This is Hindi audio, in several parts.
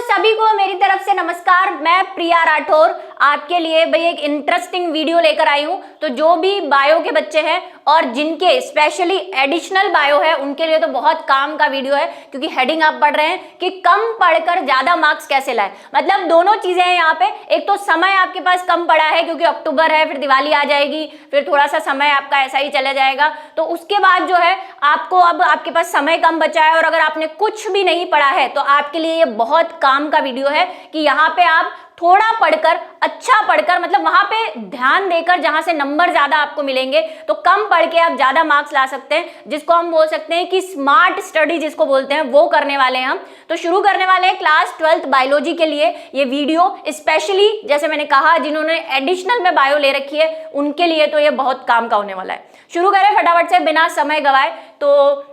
सभी को मेरी तरफ से नमस्कार। मैं प्रिया राठौर आपके लिए भाई एक इंटरेस्टिंग वीडियो लेकर आई हूं। तो जो भी बायो के बच्चे हैं और जिनके स्पेशली एडिशनल बायो है उनके लिए तो बहुत काम का वीडियो है, क्योंकि हेडिंग आप पढ़ रहे हैं कि कम पढ़कर ज्यादा मार्क्स कैसे लाए। मतलब दोनों चीजें हैं यहाँ पे। एक तो समय आपके पास कम पड़ा है क्योंकि अक्टूबर है, फिर दिवाली आ जाएगी, फिर थोड़ा सा समय आपका ऐसा ही चला जाएगा। तो उसके बाद जो है आपको अब आपके पास समय कम बचा है और अगर आपने कुछ भी नहीं पढ़ा है तो आपके लिए ये बहुत काम का वीडियो है कि यहाँ पे आप थोड़ा पढ़कर, अच्छा पढ़कर, मतलब वहां पे ध्यान देकर जहां से नंबर ज्यादा आपको मिलेंगे, तो कम पढ़ के आप ज्यादा मार्क्स ला सकते हैं, जिसको हम बोल सकते हैं कि स्मार्ट स्टडी जिसको बोलते हैं वो करने वाले हैं हम। तो शुरू करने वाले हैं क्लास 12th बायोलॉजी के लिए ये वीडियो। स्पेशली जैसे मैंने कहा जिन्होंने एडिशनल में बायो ले रखी है उनके लिए तो ये बहुत काम का होने वाला है। शुरू करें फटाफट से बिना समय गवाए। तो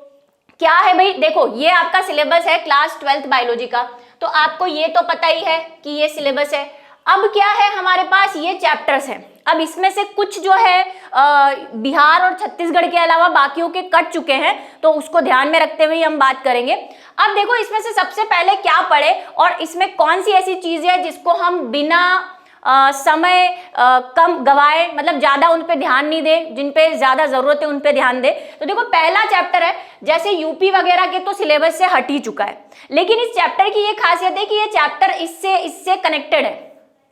क्या है भाई, देखो ये आपका सिलेबस है क्लास 12th बायोलॉजी का, तो आपको ये तो पता ही है कि ये सिलेबस है। अब क्या है, हमारे पास ये चैप्टर्स हैं। अब इसमें से कुछ जो है बिहार और छत्तीसगढ़ के अलावा बाकियों के कट चुके हैं, तो उसको ध्यान में रखते हुए हम बात करेंगे। अब देखो इसमें से सबसे पहले क्या पढ़े और इसमें कौन सी ऐसी चीजें हैं जिसको हम बिना समय कम गवाए, मतलब ज्यादा उन पे ध्यान नहीं दे, जिन पे ज्यादा जरूरत है उन पे ध्यान दे। तो देखो पहला चैप्टर है, जैसे यूपी वगैरह के तो सिलेबस से हट ही चुका है, लेकिन इस चैप्टर की ये खासियत है कि ये चैप्टर इससे कनेक्टेड है,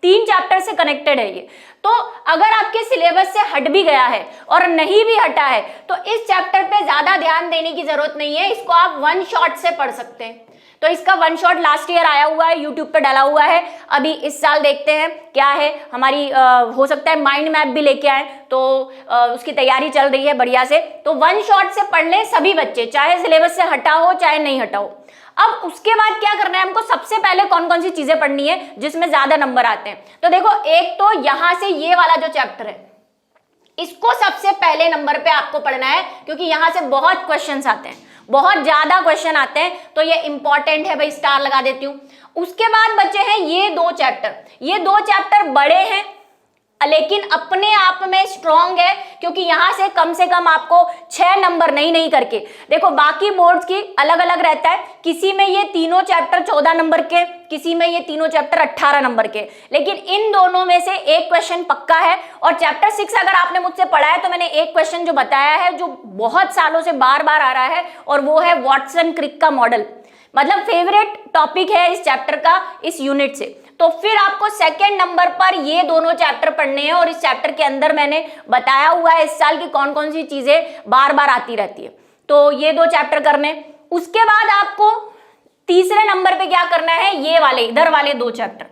3 चैप्टर से कनेक्टेड है ये। तो अगर आपके सिलेबस से हट भी गया है और नहीं भी हटा है तो इस चैप्टर पे ज्यादा ध्यान देने की जरूरत नहीं है, इसको आप वन शॉट से पढ़ सकते हैं। तो इसका वन शॉट लास्ट ईयर आया हुआ है, यूट्यूब पे डाला हुआ है। अभी इस साल देखते हैं क्या है हमारी, हो सकता है माइंड मैप भी लेके आए, तो उसकी तैयारी चल रही है बढ़िया से। तो वन शॉट से पढ़ लें सभी बच्चे, चाहे सिलेबस से हटा हो चाहे नहीं हटा हो। अब उसके बाद क्या करना है हमको, सबसे पहले कौन कौन सी चीजें पढ़नी है जिसमें ज्यादा नंबर आते हैं। तो देखो एक तो यहां से ये वाला जो चैप्टर है इसको सबसे पहले नंबर पे आपको पढ़ना है, क्योंकि यहां से बहुत क्वेश्चंस आते हैं, बहुत ज्यादा क्वेश्चन आते हैं, तो ये इंपॉर्टेंट है भाई, स्टार लगा देती हूं। उसके बाद बचे हैं ये 2 चैप्टर। ये 2 चैप्टर बड़े हैं लेकिन अपने आप में स्ट्रॉन्ग है, क्योंकि यहां से कम आपको 6 नंबर नहीं करके, देखो बाकी बोर्ड्स की अलग अलग रहता है, किसी में ये तीनों चैप्टर 14 नंबर के, किसी में ये तीनों चैप्टर 18 नंबर के, लेकिन इन दोनों में से एक क्वेश्चन पक्का है। और चैप्टर 6 अगर आपने मुझसे पढ़ा है तो मैंने एक क्वेश्चन जो बताया है जो बहुत सालों से बार बार आ रहा है, और वो है वाटसन क्रिक का मॉडल, मतलब फेवरेट टॉपिक है इस चैप्टर का, इस यूनिट से। तो फिर आपको सेकंड नंबर पर ये दोनों चैप्टर पढ़ने हैं, और इस चैप्टर के अंदर मैंने बताया हुआ है इस साल की कौन कौन सी चीजें बार बार आती रहती है, तो ये 2 चैप्टर करने। उसके बाद आपको तीसरे नंबर पे क्या करना है, ये वाले इधर वाले 2 चैप्टर,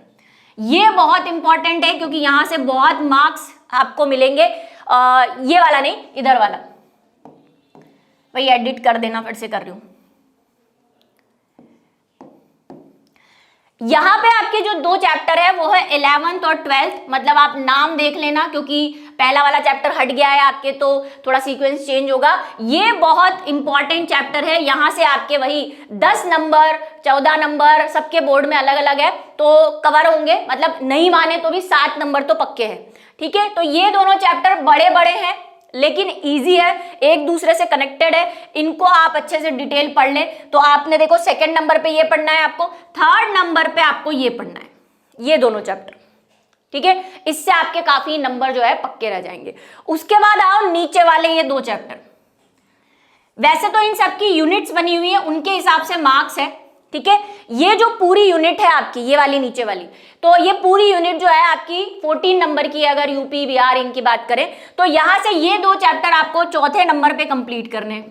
ये बहुत इंपॉर्टेंट है क्योंकि यहां से बहुत मार्क्स आपको मिलेंगे। ये वाला नहीं, इधर वाला, वही एडिट कर देना, फिर से कर रही हूं। यहां पे आपके जो 2 चैप्टर है वो है 11th और 12th, मतलब आप नाम देख लेना क्योंकि पहला वाला चैप्टर हट गया है आपके, तो थोड़ा सीक्वेंस चेंज होगा। ये बहुत इंपॉर्टेंट चैप्टर है, यहां से आपके वही 10 नंबर 14 नंबर सबके बोर्ड में अलग अलग है तो कवर होंगे, मतलब नहीं माने तो भी 7 नंबर तो पक्के हैं, ठीक है। तो ये दोनों चैप्टर बड़े बड़े हैं लेकिन इजी है, एक दूसरे से कनेक्टेड है, इनको आप अच्छे से डिटेल पढ़ लें। तो आपने देखो सेकंड नंबर पे ये पढ़ना है आपको, थर्ड नंबर पे आपको ये पढ़ना है, ये दोनों चैप्टर, ठीक है। इससे आपके काफी नंबर जो है पक्के रह जाएंगे। उसके बाद आओ नीचे वाले ये 2 चैप्टर, वैसे तो इन सबकी यूनिट्स बनी हुई है, उनके हिसाब से मार्क्स है, ठीक है। ये जो पूरी यूनिट है आपकी, ये वाली नीचे वाली, तो ये पूरी यूनिट जो है आपकी 14 नंबर की, अगर यूपी बिहार इनकी बात करें तो यहां से ये 2 चैप्टर आपको चौथे नंबर पे कंप्लीट करने हैं।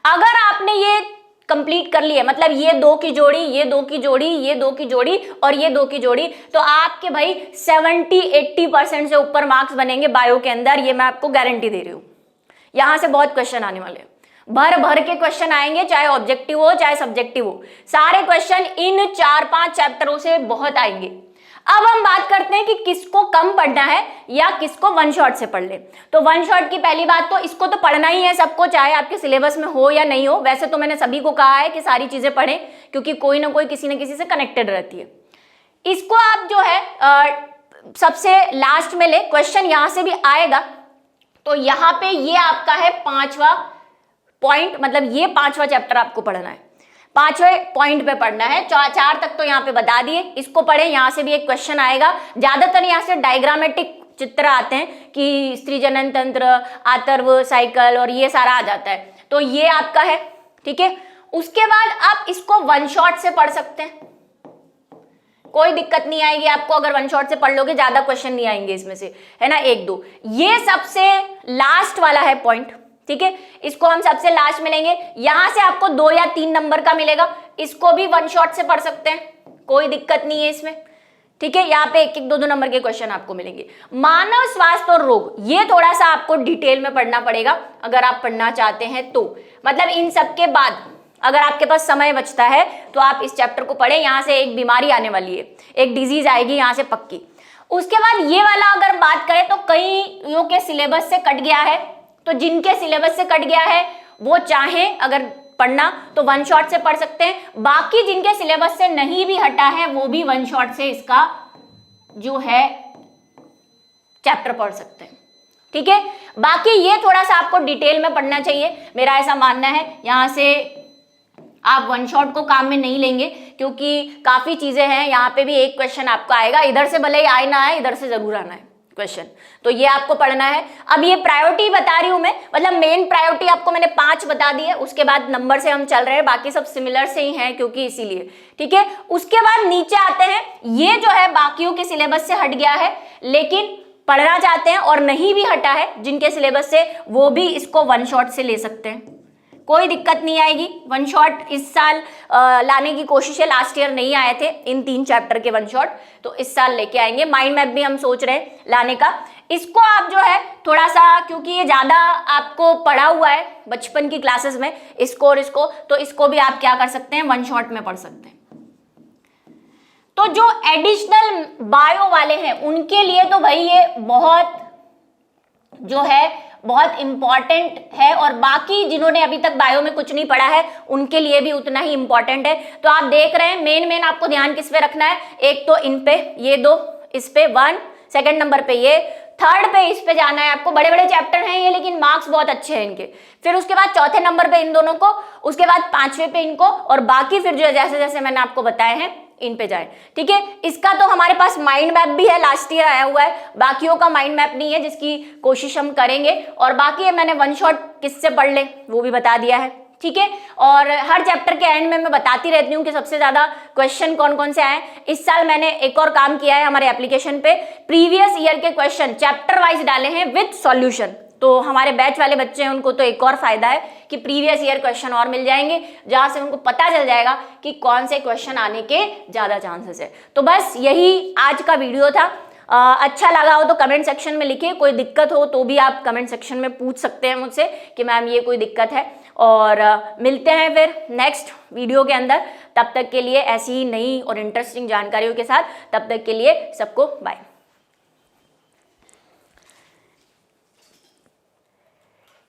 अगर आपने ये कंप्लीट कर लिया, मतलब ये 2 की जोड़ी, ये 2 की जोड़ी, ये 2 की जोड़ी और ये 2 की जोड़ी, तो आपके भाई 70-80% से ऊपर मार्क्स बनेंगे बायो के अंदर, ये मैं आपको गारंटी दे रही हूं। यहां से बहुत क्वेश्चन आने वाले हैं, भर भर के क्वेश्चन आएंगे, चाहे ऑब्जेक्टिव हो चाहे सब्जेक्टिव हो, सारे क्वेश्चन इन 4-5 चैप्टरों से बहुत आएंगे। अब हम बात करते हैं कि किसको कम पढ़ना है या किसको वन शॉट से पढ़ ले। तो वन शॉट की पहली बात तो इसको तो पढ़ना ही है सबको, चाहे आपके सिलेबस में हो या नहीं हो। वैसे तो मैंने सभी को कहा है कि सारी चीजें पढ़ें क्योंकि कोई ना कोई किसी न किसी से कनेक्टेड रहती है। इसको आप जो है सबसे लास्ट में ले, क्वेश्चन यहां से भी आएगा, तो यहां पे ये आपका है 5वां पॉइंट, मतलब ये 5वां चैप्टर आपको पढ़ना है। 5वें पॉइंट पे पढ़ना है। 4 तक तो यहाँ पे बता दिए, इसको पढ़े, यहाँ से भी एक क्वेश्चन आएगा। ज्यादातर यहाँ से डायग्रामेटिक चित्र आते हैं कि स्त्री जनन तंत्र, आतर्व, साइकिल और ये सारा आ जाता है, तो ये आपका है, ठीक है। उसके बाद आप इसको वन शॉट से पढ़ सकते हैं, कोई दिक्कत नहीं आएगी आपको अगर वन शॉट से पढ़ लोगे, ज्यादा क्वेश्चन नहीं आएंगे इसमें से, है ना, 1-2। ये सबसे लास्ट वाला है पॉइंट, ठीक है, इसको हम सबसे लास्ट में लेंगे। यहां से आपको 2 या 3 नंबर का मिलेगा, इसको भी वन शॉट से पढ़ सकते हैं, कोई दिक्कत नहीं है इसमें, ठीक है। यहाँ पे 1-1, 2-2 नंबर के क्वेश्चन आपको मिलेंगे। मानव स्वास्थ्य और रोग, ये थोड़ा सा आपको डिटेल में पढ़ना पड़ेगा अगर आप पढ़ना चाहते हैं तो, मतलब इन सब के बाद अगर आपके पास समय बचता है तो आप इस चैप्टर को पढ़ें। यहाँ से एक बीमारी आने वाली है, एक डिजीज आएगी यहाँ से पक्की। उसके बाद ये वाला अगर बात करें तो कईयों के सिलेबस से कट गया है, तो जिनके सिलेबस से कट गया है वो चाहें अगर पढ़ना तो वन शॉट से पढ़ सकते हैं। बाकी जिनके सिलेबस से नहीं भी हटा है वो भी वन शॉट से इसका जो है चैप्टर पढ़ सकते हैं, ठीक है। बाकी ये थोड़ा सा आपको डिटेल में पढ़ना चाहिए, मेरा ऐसा मानना है। यहां से आप वन शॉट को काम में नहीं लेंगे क्योंकि काफी चीजें हैं। यहाँ पे भी एक क्वेश्चन आपको आएगा, इधर से भले ही आए ना आए, इधर से जरूर आना है क्वेश्चन, तो ये आपको पढ़ना है। अब ये प्रायोरिटी बता रही हूं मैं, मतलब मेन प्रायोरिटी आपको मैंने 5 बता दी है, उसके बाद नंबर से हम चल रहे हैं, बाकी सब सिमिलर से ही हैं क्योंकि इसीलिए, ठीक है। उसके बाद नीचे आते हैं, ये जो है बाकियों के सिलेबस से हट गया है, लेकिन पढ़ना चाहते हैं और नहीं भी हटा है जिनके सिलेबस से, वो भी इसको वन शॉट से ले सकते हैं, कोई दिक्कत नहीं आएगी। वन शॉट इस साल लाने की कोशिश है, लास्ट ईयर नहीं आए थे इन 3 चैप्टर के वन शॉट, तो इस साल लेके आएंगे। माइंड मैप भी हम सोच रहे हैं लाने का। इसको आप जो है थोड़ा सा, क्योंकि ये ज्यादा आपको पढ़ा हुआ है बचपन की क्लासेस में इसको और इसको, तो इसको भी आप क्या कर सकते हैं, वन शॉट में पढ़ सकते हैं। तो जो एडिशनल बायो वाले हैं उनके लिए तो भाई ये बहुत जो है बहुत इंपॉर्टेंट है, और बाकी जिन्होंने अभी तक बायो में कुछ नहीं पढ़ा है उनके लिए भी उतना ही इंपॉर्टेंट है। तो आप देख रहे हैं मेन आपको ध्यान किस पे रखना है, एक तो इन पे, ये 2, इस पे 1, सेकंड नंबर पे ये, थर्ड पे इस पे जाना है आपको। बड़े बड़े चैप्टर हैं ये, लेकिन मार्क्स बहुत अच्छे हैं इनके। फिर उसके बाद चौथे नंबर पे इन दोनों को, उसके बाद 5वें पे इनको, और बाकी फिर जो जैसे जैसे मैंने आपको बताए हैं इन पे जाए, ठीक है। इसका तो हमारे पास माइंड मैप भी है, लास्ट ईयर आया हुआ है, बाकियों का माइंड मैप नहीं है, जिसकी कोशिश हम करेंगे। और बाकी है मैंने वन शॉट किससे पढ़ ले वो भी बता दिया है, ठीक है। और हर चैप्टर के एंड में मैं बताती रहती हूँ कि सबसे ज्यादा क्वेश्चन कौन कौन से आए। इस साल मैंने एक और काम किया है हमारे एप्लीकेशन पे, प्रीवियस ईयर के क्वेश्चन चैप्टर वाइज डाले हैं विद सॉल्यूशन। तो हमारे बैच वाले बच्चे हैं उनको तो एक और फायदा है कि प्रीवियस ईयर क्वेश्चन और मिल जाएंगे, जहां से उनको पता चल जाएगा कि कौन से क्वेश्चन आने के ज्यादा चांसेस है। तो बस यही आज का वीडियो था। अच्छा लगा हो तो कमेंट सेक्शन में लिखिए, कोई दिक्कत हो तो भी आप कमेंट सेक्शन में पूछ सकते हैं मुझसे कि मैम ये कोई दिक्कत है। और मिलते हैं फिर नेक्स्ट वीडियो के अंदर, तब तक के लिए ऐसी ही नई और इंटरेस्टिंग जानकारियों के साथ। तब तक के लिए सबको बाय।